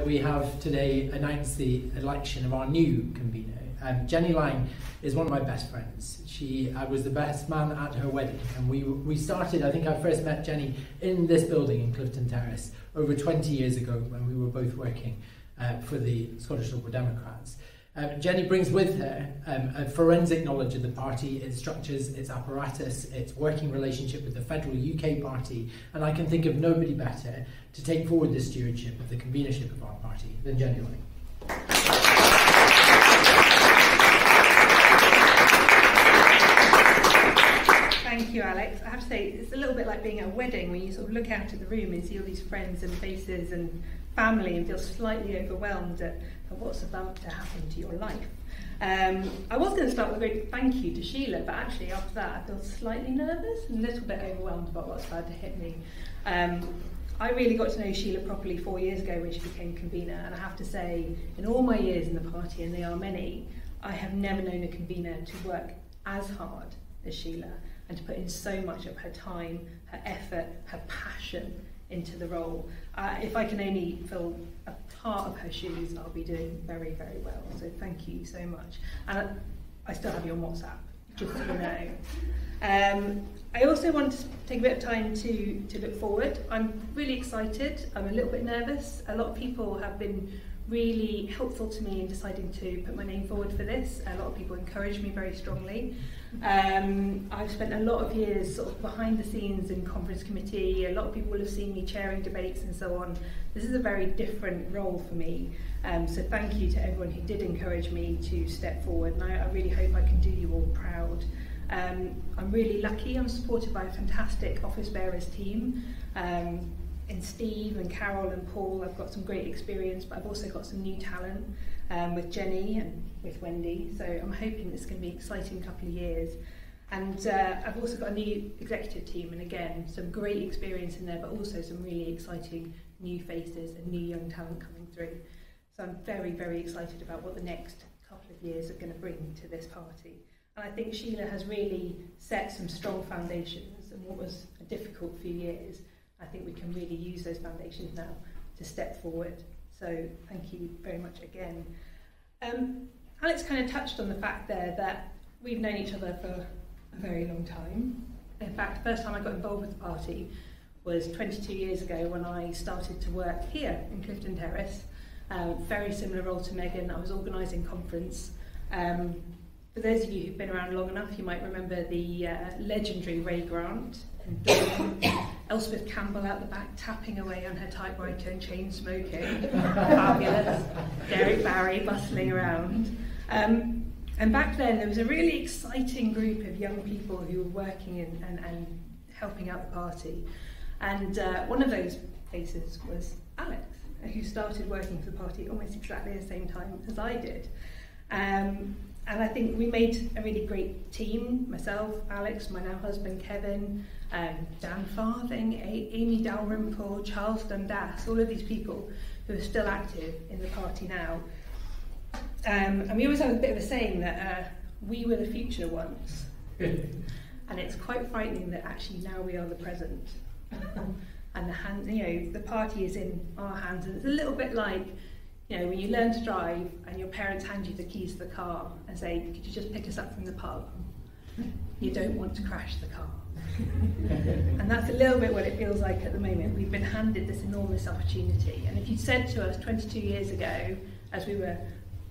we have today announced the election of our new convener. Jenni Lang is one of my best friends. I was the best man at her wedding, and we started, I think I first met Jenni in this building in Clifton Terrace over 20 years ago when we were both working for the Scottish Liberal Democrats. Jenni brings with her a forensic knowledge of the party, its structures, its apparatus, its working relationship with the federal UK party, and I can think of nobody better to take forward the stewardship of the convenership of our party than Jenni Lang. Thank you, Alex. I have to say, it's a little bit like being at a wedding when you sort of look out at the room and see all these friends and faces and family and feel slightly overwhelmed at what's about to happen to your life. I was going to start with a great thank you to Sheila, but actually after that I feel slightly nervous and a little bit overwhelmed about what's about to hit me. I really got to know Sheila properly 4 years ago when she became convener, and I have to say, in all my years in the party, and they are many, I have never known a convener to work as hard as Sheila and to put in so much of her time, her effort, her passion into the role. If I can only fill a part of her shoes, I'll be doing very, very well. So thank you so much. And I still have you on WhatsApp, just so you know. I also want to take a bit of time to look forward. I'm really excited. I'm a little bit nervous. A lot of people have been really helpful to me in deciding to put my name forward for this. A lot of people encouraged me very strongly. I've spent a lot of years sort of behind the scenes in conference committee. A lot of people will have seen me chairing debates and so on. This is a very different role for me. So thank you to everyone who did encourage me to step forward, and I really hope I can do you all proud. I'm really lucky. I'm supported by a fantastic office bearers team. In Steve and Carol and Paul, I've got some great experience, but I've also got some new talent with Jenni and with Wendy. So I'm hoping it's going to be an exciting couple of years. And I've also got a new executive team, and again, some great experience in there, but also some really exciting new faces and new young talent coming through. So I'm very, very excited about what the next couple of years are going to bring to this party. And I think Sheila has really set some strong foundations in what was a difficult few years. I think we can really use those foundations now to step forward. So thank you very much again. Alex kind of touched on the fact there that we've known each other for a very long time. In fact, the first time I got involved with the party was 22 years ago when I started to work here in Clifton Terrace. Very similar role to Megan. I was organising conference. For those of you who've been around long enough, you might remember the legendary Ray Grant and Dawn, Elspeth Campbell out the back tapping away on her typewriter and chain smoking. Fabulous. Derek Barry bustling around. And back then there was a really exciting group of young people who were working and helping out the party. And one of those faces was Alex, who started working for the party almost exactly the same time as I did. And I think we made a really great team, myself, Alex, my now husband Kevin, Dan Farthing, Amy Dalrymple, Charles Dundas, all of these people who are still active in the party now. And we always have a bit of a saying that we were the future once. And it's quite frightening that actually now we are the present. And the party is in our hands, and it's a little bit like, when you learn to drive and your parents hand you the keys to the car and say, could you just pick us up from the pub? You don't want to crash the car. And that's a little bit what it feels like at the moment. We've been handed this enormous opportunity. And if you'd said to us 22 years ago, as we were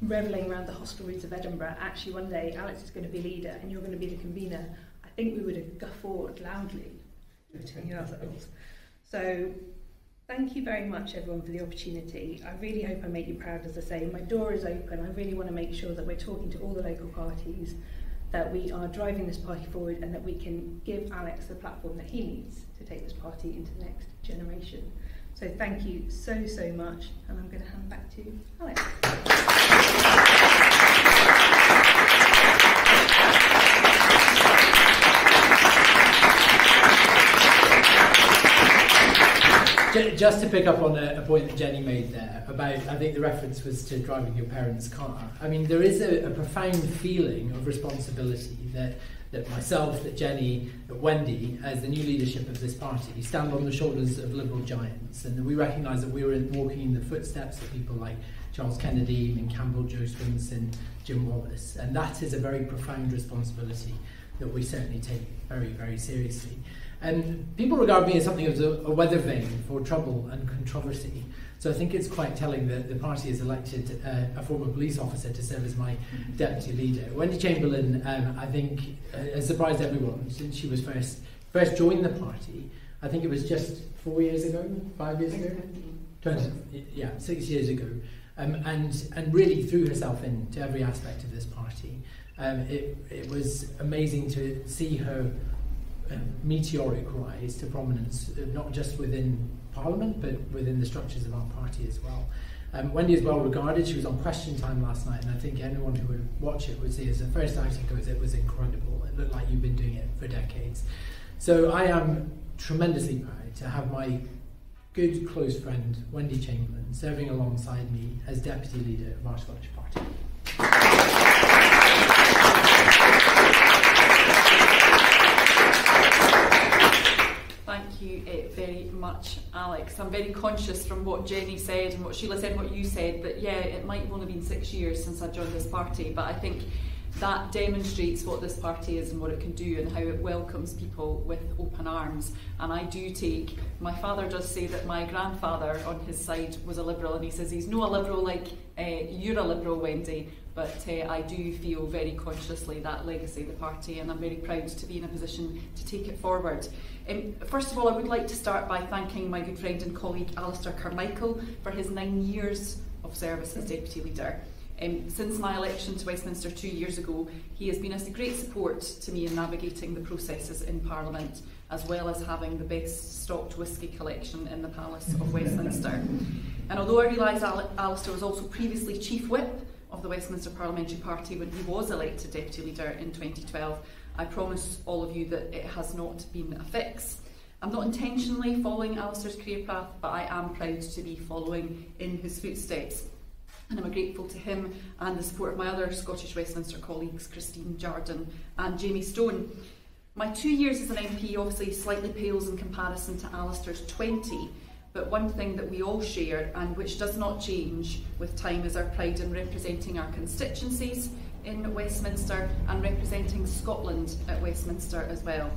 revelling around the hostelries of Edinburgh, actually one day Alex is going to be leader and you're going to be the convener, I think we would have guffawed loudly between ourselves. So thank you very much, everyone, for the opportunity. I really hope I make you proud, as I say. My door is open. I really want to make sure that we're talking to all the local parties, that we are driving this party forward, and that we can give Alex the platform that he needs to take this party into the next generation. So thank you so, so much, and I'm going to hand back to Alex. Just to pick up on a point that Jenni made there about, I think the reference was to driving your parents' car. I mean, there is a profound feeling of responsibility that that myself, that Jenny, that Wendy, as the new leadership of this party, stand on the shoulders of liberal giants, and that we recognise that we're walking in the footsteps of people like Charles Kennedy, and Campbell, Joe Swinson, Jim Wallace, and that is a very profound responsibility that we certainly take very, very seriously. And people regard me as something of a weather vane for trouble and controversy. So I think it's quite telling that the party has elected a former police officer to serve as my deputy leader. Wendy Chamberlain, I think, has surprised everyone since she was first joined the party. I think it was just 4 years ago, 5 years ago? 6 years ago. And really threw herself into every aspect of this party. It was amazing to see her meteoric rise to prominence, not just within Parliament, but within the structures of our party as well. Wendy is well regarded. She was on Question Time last night, and I think anyone who would watch it would see as the first item goes, it was incredible. It looked like you've been doing it for decades. So I am tremendously proud to have my good close friend Wendy Chamberlain serving alongside me as deputy leader of our Scottish party. Thank you very much, Alex. I'm very conscious from what Jenny said and what Sheila said and what you said that, yeah, it might have only been 6 years since I joined this party, but I think that demonstrates what this party is and what it can do and how it welcomes people with open arms. And I do take, my father does say that my grandfather on his side was a Liberal, and he says he's no a Liberal like you're a Liberal, Wendy, but I do feel very consciously that legacy of the party, and I'm very proud to be in a position to take it forward. First of all, I would like to start by thanking my good friend and colleague Alistair Carmichael for his 9 years of service as Deputy Leader. Since my election to Westminster 2 years ago, he has been a great support to me in navigating the processes in Parliament, as well as having the best stocked whisky collection in the Palace of Westminster. And although I realise Alistair was also previously Chief Whip of the Westminster Parliamentary Party when he was elected Deputy Leader in 2012, I promise all of you that it has not been a fix. I'm not intentionally following Alistair's career path, but I am proud to be following in his footsteps. And I'm grateful to him and the support of my other Scottish Westminster colleagues, Christine Jardine and Jamie Stone. My 2 years as an MP obviously slightly pales in comparison to Alistair's 20, but one thing that we all share and which does not change with time is our pride in representing our constituencies in Westminster and representing Scotland at Westminster as well.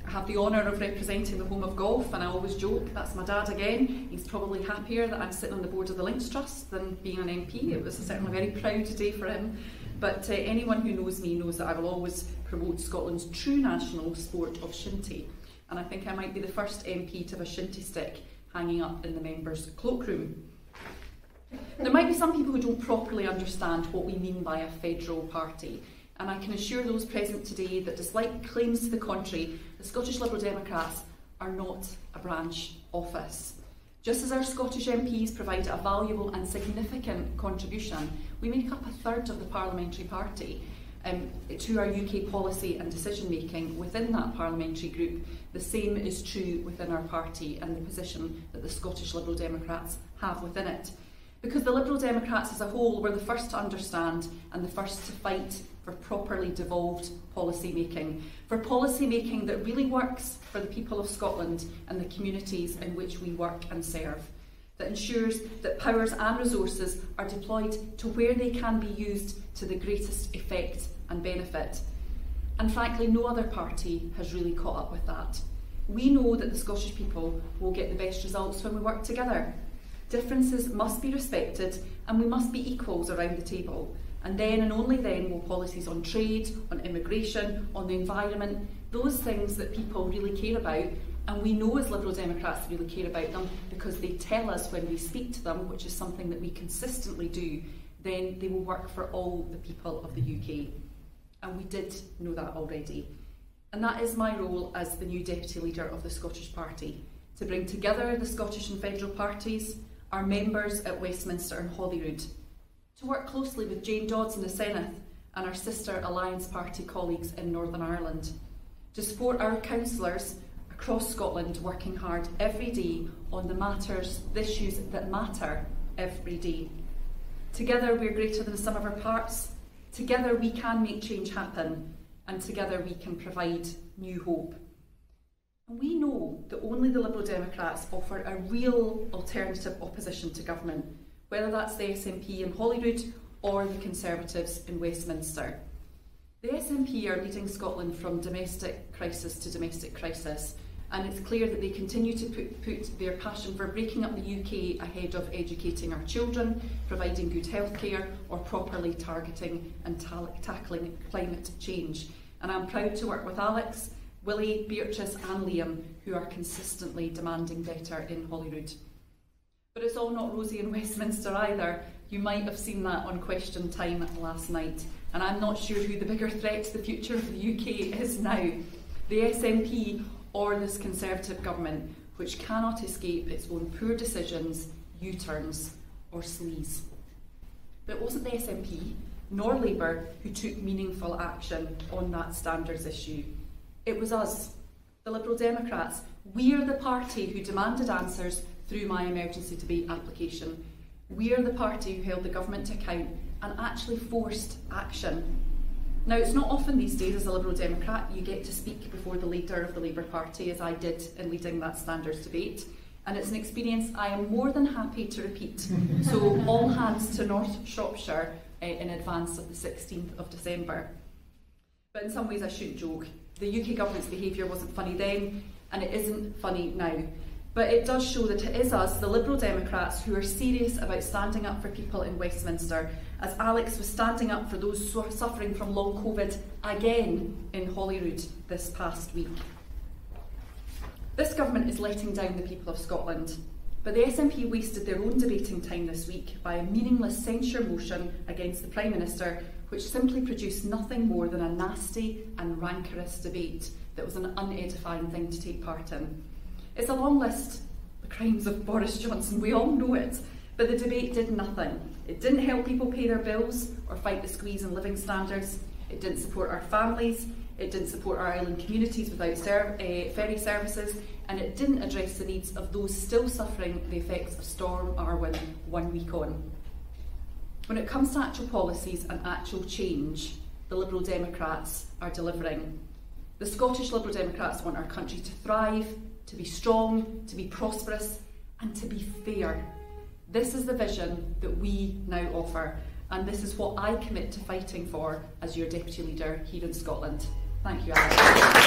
I have the honour of representing the home of golf, and I always joke, that's my dad again. He's probably happier that I'm sitting on the board of the Links Trust than being an MP. It was certainly a very proud day for him. But anyone who knows me knows that I will always promote Scotland's true national sport of shinty. And I think I might be the first MP to have a shinty stick hanging up in the members' cloakroom. There might be some people who don't properly understand what we mean by a federal party. And I can assure those present today that despite claims to the contrary, the Scottish Liberal Democrats are not a branch office. Just as our Scottish MPs provide a valuable and significant contribution, we make up a third of the parliamentary party to our UK policy and decision making within that parliamentary group. The same is true within our party and the position that the Scottish Liberal Democrats have within it. Because the Liberal Democrats as a whole were the first to understand and the first to fight for properly devolved policy making, for policy making that really works for the people of Scotland and the communities in which we work and serve, that ensures that powers and resources are deployed to where they can be used to the greatest effect and benefit. And frankly, no other party has really caught up with that. We know that the Scottish people will get the best results when we work together. Differences must be respected and we must be equals around the table. And then and only then will policies on trade, on immigration, on the environment, those things that people really care about, and we know as Liberal Democrats really care about them because they tell us when we speak to them, which is something that we consistently do, then they will work for all the people of the UK. And we did know that already. And that is my role as the new Deputy Leader of the Scottish Party, to bring together the Scottish and federal parties, our members at Westminster and Holyrood, to work closely with Jane Dodds in the Senedd and our sister Alliance Party colleagues in Northern Ireland, to support our councillors across Scotland working hard every day on the issues that matter every day. Together we're greater than the sum of our parts, together we can make change happen, and together we can provide new hope. And we know that only the Liberal Democrats offer a real alternative opposition to government, whether that's the SNP in Holyrood or the Conservatives in Westminster. The SNP are leading Scotland from domestic crisis to domestic crisis, and it's clear that they continue to put their passion for breaking up the UK ahead of educating our children, providing good healthcare, or properly targeting and tackling climate change. And I'm proud to work with Alex, Willie, Beatrice and Liam, who are consistently demanding better in Holyrood. But it's all not rosy in Westminster either. You might have seen that on Question Time last night, and I'm not sure who the bigger threat to the future of the UK is now, the SNP or this Conservative government, which cannot escape its own poor decisions, U-turns or sleaze. But it wasn't the SNP nor Labour who took meaningful action on that standards issue. It was us, the Liberal Democrats. We're the party who demanded answers through my emergency debate application. We're the party who held the government to account and actually forced action. Now, it's not often these days as a Liberal Democrat you get to speak before the leader of the Labour Party, as I did in leading that standards debate, and it's an experience I am more than happy to repeat. So all hands to North Shropshire in advance of the 16th of December. But in some ways I shouldn't joke. The UK government's behaviour wasn't funny then, and it isn't funny now. But it does show that it is us, the Liberal Democrats, who are serious about standing up for people in Westminster, as Alex was standing up for those suffering from long COVID again in Holyrood this past week. This government is letting down the people of Scotland, but the SNP wasted their own debating time this week by a meaningless censure motion against the Prime Minister, which simply produced nothing more than a nasty and rancorous debate that was an unedifying thing to take part in. It's a long list, the crimes of Boris Johnson, we all know it, but the debate did nothing. It didn't help people pay their bills or fight the squeeze in living standards. It didn't support our families. It didn't support our island communities without ferry services, and it didn't address the needs of those still suffering the effects of Storm Arwen 1 week on. When it comes to actual policies and actual change, the Liberal Democrats are delivering. The Scottish Liberal Democrats want our country to thrive, to be strong, to be prosperous, and to be fair. This is the vision that we now offer, and this is what I commit to fighting for as your Deputy Leader here in Scotland. Thank you, Alex.